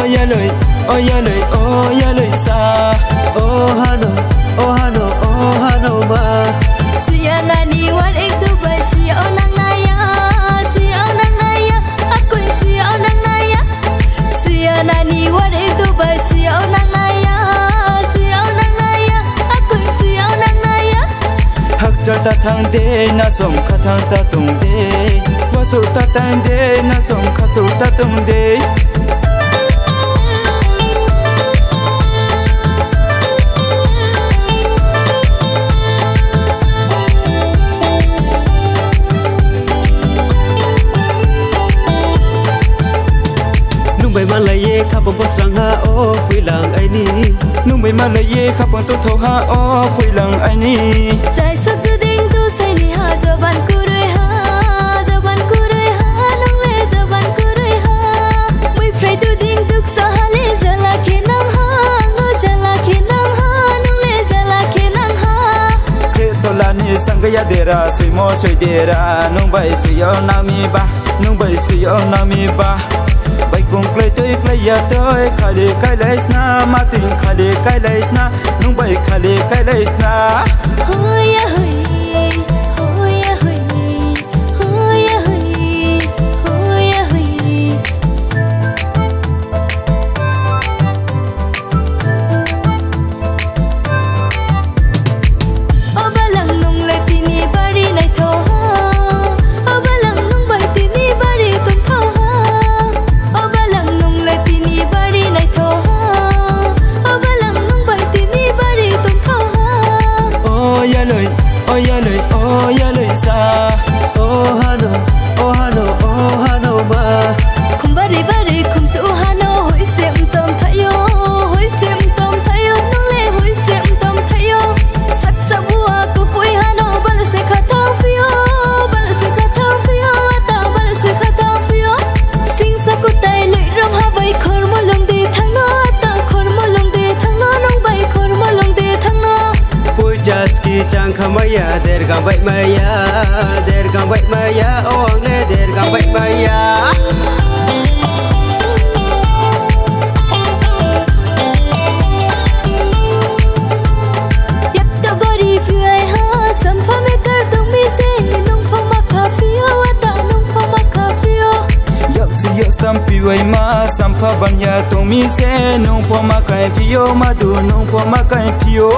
ôi ya lời xa. Oh Hano ma. Siya nani wat ek tu bai siya onang naya ako'y siya onang naya. Siya nani wat ek tu bai siya onang naya ako'y siya onang naya. Hak cha ta thang de na som kha thang ta tung de. Wasu ta tang de na som kha su ta tung de. Nung mà lại ye khắp bông bông sang ha ô phui làng ai ni. Nung bay mà lại ye khắp bông tu thâu ha ô phui làng ai ni. Trái sắc tu ding tu say ni ha cho ban ku roi ha nong le cho ban ku roi ha. Mui pray tu ding tuk sa ha le jala khe nang ha ngo jala khe nang ha nong le jala khe nang ha. Khe to la ni sang ya dera sui mo sui dera. Nung bay si yo na mi ba. Bay cùng play tới play ya tới khali kai leis na ma ting khali kai leis na nung bay khali kai leis na. Hui ya hui hui ya hui hui ya hui hui ya hui. Ô ba lang nung le tini bari nai tho ha. Ô ba lang nung bai tini bari tum tho ha. Ô ba lang nung le tini bari nai tho ha. Ô ba lang nung bai tini bari tum tho ha. Oh ya lời xa. Oh Hano ma. Kum bari bari kum tu hano hoi sim tom thayo nong le hoi sim tom thayo. Sak sabua ku fui hano bal se khata fio ta bal se khata fio. Sing sa ku tai lui ram ha vai khor mo long de thang no ta khor mo long de thang no nong bai khor mo long de thang no. Pui jaski chang khamaya der gam bai maya oh le der gam bai maya. Yak to gori phuai ha sam pha me kar tung mi se ni nong pha ma kha fio ta nong pha ma kha fio. Yak si yak stam pi wai ma sam pha ban ya tong mi se nung po ma kai pio ma du nung po ma kai pio.